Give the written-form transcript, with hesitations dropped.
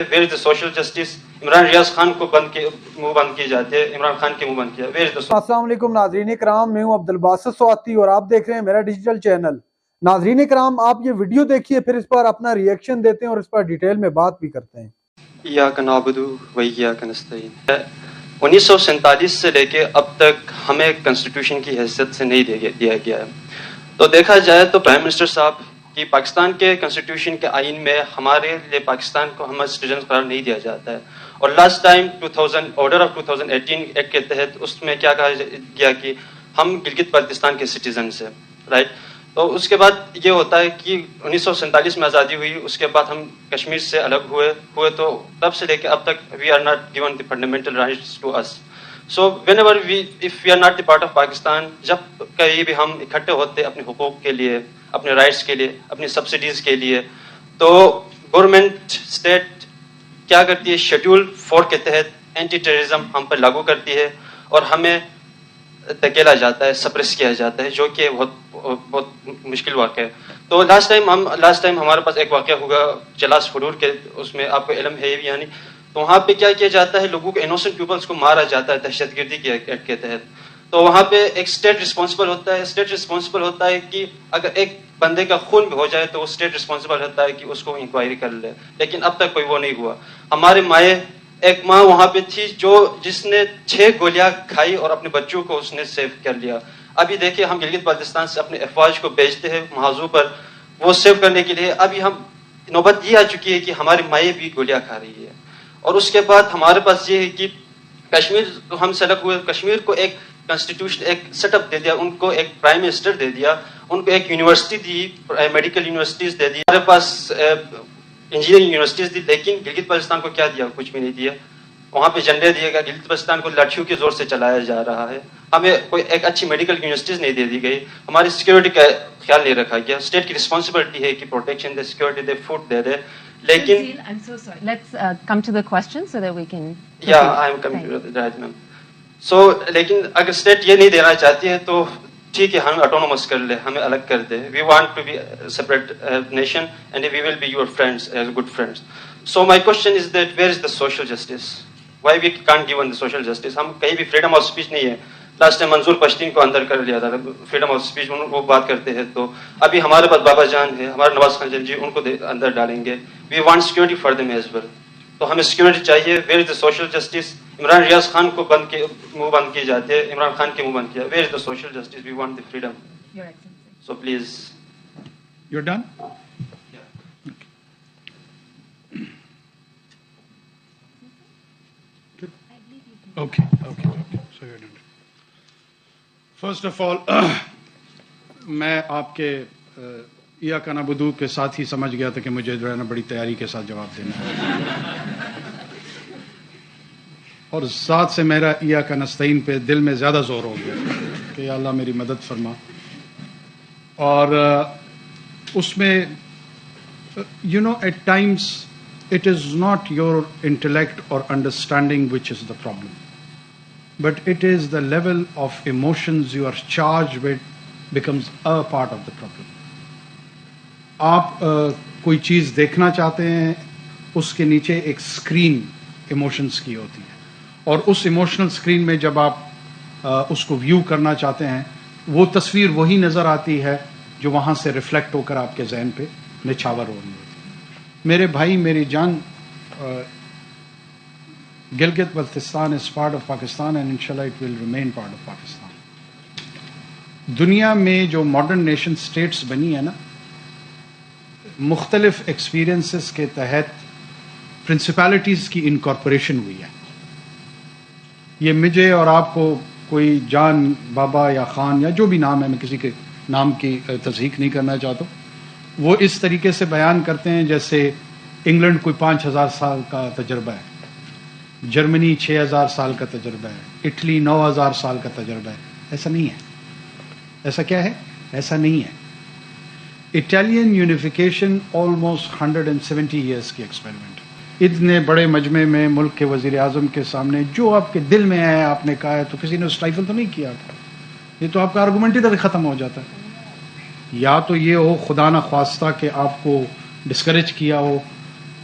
Where is the social justice? Imran Riaz Khan کو منہ بند کی جاتی ہے, عمران خان کے منہ بند کیا. Where is the... السلام علیکم ناظرین کرام, میں ہوں عبدالباسط سواتی اور آپ دیکھ رہے ہیں میرا ڈیجیٹل چینل. ناظرین کرام, آپ یہ ویڈیو دیکھیے, پھر اس پر اپنا ریئیکشن دیتے ہیں اور اس پر ڈیٹیل میں بات بھی کرتے ہیں. ایاک نعبد و ایاک نستعین. 1947 سے لے کے اب تک ہمیں کنسٹیٹیوشن کی حیثیت سے نہیں دیا گیا ہے. تو دیکھا جائے تو پرائم منسٹر صاحب کہ پاکستان کے کنسٹیٹیوشن کے آئین میں ہمارے لیے پاکستان کو ہم سٹیزن قرار نہیں دیا جاتا ہے. اور last time order of 2018 act کے تحت اس میں کیا کہا گیا کہ ہم گلگت بلتستان کے سٹیزنس ہیں, رائٹ. تو اس کے بعد یہ ہوتا ہے کہ 1947 میں آزادی ہوئی, اس کے بعد ہم کشمیر سے الگ ہوئے تو تب سے لے کے اب تک we are not given the fundamental rights to us. So whenever if we are not the part of Pakistan, جب کہیں بھی ہم اکٹھے ہوتے اپنے حقوق کے لیے, اپنے رائٹس کے لیے, اپنی سبسڈیز کے لیے, تو گورنمنٹ اسٹیٹ کیا کرتی ہے, شیڈول 4 کے تحت اینٹی ٹیررزم ہم پر لاگو کرتی ہے اور ہمیں دھکیلا جاتا ہے, سپریس کیا جاتا ہے, جو کہ بہت مشکل واقعہ ہے. تو لاسٹ ٹائم ہمارے پاس ایک واقعہ ہوگا چلاس فڈور کے, اس میں آپ کو علم ہے یعنی, تو وہاں پہ کیا جاتا ہے, لوگوں کو انوسنٹ پیپلس کو مارا جاتا ہے دہشت گردی کے ایکٹ کے تحت. تو وہاں پہ ایک اسٹیٹ رسپانسبل ہوتا ہے کہ اگر ایک بندے کا خون بھی ہو جائے تو وہ اسٹیٹ رسپانسبل ہوتا ہے کہ اس کو انکوائری کر لے, لیکن اب تک کوئی وہ نہیں ہوا. ہمارے ایک ماں وہاں پہ تھی جس نے 6 گولیاں کھائی اور اپنے بچوں کو اس نے سیو کر لیا. ابھی دیکھیں ہم گلگت بلتستان سے اپنے افواج کو بھیجتے ہیں محاذوں پر وہ سیو کرنے کے لیے. ابھی ہم نوبت یہ آ چکی ہے کہ ہماری مائیں بھی گولیاں کھا رہی ہے. اور اس کے بعد ہمارے پاس یہ ہے کہ کشمیر ہم سے الگ ہوئے, کشمیر کو ایک کنسٹیٹیوشن ایک سیٹ اپ دے دیا, ان کو ایک پرائم منسٹر دے دیا, ان کو ایک یونیورسٹی دی, میڈیکل یونیورسٹیز دے دی, ہمارے پاس انجینئرنگ یونیورسٹیز دی, لیکن گلگت بلتستان کو کیا دیا, کچھ بھی نہیں دیا. وہاں پہ جھنڈے دیے گا, گلگت بلتستان کو لاٹھیوں کے زور سے چلایا جا رہا ہے. ہمیں کوئی ایک اچھی میڈیکل یونیورسٹیز نہیں دے دی گئی, ہماری سیکورٹی کا خیال نہیں رکھا گیا. اسٹیٹ کی رسپانسبلٹی ہے کہ پروٹیکشن دے, سیکورٹی دے, فوڈ دے دے, لیکن I'm so sorry. Let's come to the question so that we can. Yeah, I'm coming to that, right, ma'am. So, لیکن اگر اسٹیٹ یہ نہیں دینا چاہتی ہے تو ٹھیک ہے, ہم اٹونومس کر لے, ہمیں الگ کر دے. We want to be a separate nation and we will be your friends, as good friends. So my question is that where is the social justice? Why we can't give on the social justice? ہم کہیں بھی freedom of speech نہیں ہے. Last time منظور پشتین کو اندر کر لیا تھا, freedom of speech وہ بات کرتے ہیں. تو ابھی ہمارے پاس بابا جان ہے, ہمارے نواز خان جی, ان کو اندر ڈالیں گے. We want security for them as well. تو ہمیں سیکورٹی چاہیے. Where is the social justice? Imran Riaz Khan کو منہ بند کی جاتی ہے, عمران خان کے منہ بند کیا. Where is the social justice? We want the freedom. So please. You're done? Okay. So you're done. First of all, میں آپ کے ایاک نعبد کے ساتھ ہی سمجھ گیا تھا کہ مجھے جو ہے نا بڑی تیاری کے ساتھ جواب دینا ہے, اور ذات سے میرا ایاک نستعین پہ دل میں زیادہ زور ہو گیا کہ یا اللہ میری مدد فرما. اور اس میں at times it is not your intellect or understanding which is the problem, but it is the level of emotions you are charged with becomes a part of the problem. آپ کوئی چیز دیکھنا چاہتے ہیں, اس کے نیچے ایک اسکرین ایموشنز کی ہوتی ہے, اور اس ایموشنل اسکرین میں جب آپ اس کو ویو کرنا چاہتے ہیں, وہ تصویر وہی نظر آتی ہے جو وہاں سے ریفلیکٹ ہو کر آپ کے ذہن پہ نچھاور ہو رہی ہوتی ہے. میرے بھائی میری جان, Gilgit Baltistan is part of Pakistan and inshallah it will remain part of Pakistan. دنیا میں جو ماڈرن نیشن سٹیٹس بنی ہے نا, مختلف ایکسپیرینسز کے تحت پرنسپلٹیز کی انکارپوریشن ہوئی ہے. یہ مجھے اور آپ کو کوئی جان بابا یا خان یا جو بھی نام ہے, میں کسی کے نام کی تصحیح نہیں کرنا چاہتا ہوں, وہ اس طریقے سے بیان کرتے ہیں جیسے انگلینڈ کوئی 5000 سال کا تجربہ ہے, جرمنی 6000 سال کا تجربہ ہے, اٹلی 9000 سال کا تجربہ ہے. ایسا نہیں ہے. ایسا کیا ہے؟ ایسا نہیں ہے. اٹالین یونیفیکیشن آلموسٹ 170 ایئرس کی ایکسپیریمنٹ. اتنے بڑے مجمع میں ملک کے وزیر اعظم کے سامنے جو آپ کے دل میں ہے آپ نے کہا ہے, تو کسی نے اسٹائفل تو نہیں کیا تھا. یہ تو آپ کا آرگومنٹ ادھر ختم ہو جاتا ہے. یا تو یہ ہو خدا نہ خواستہ کہ آپ کو ڈسکریج کیا ہو,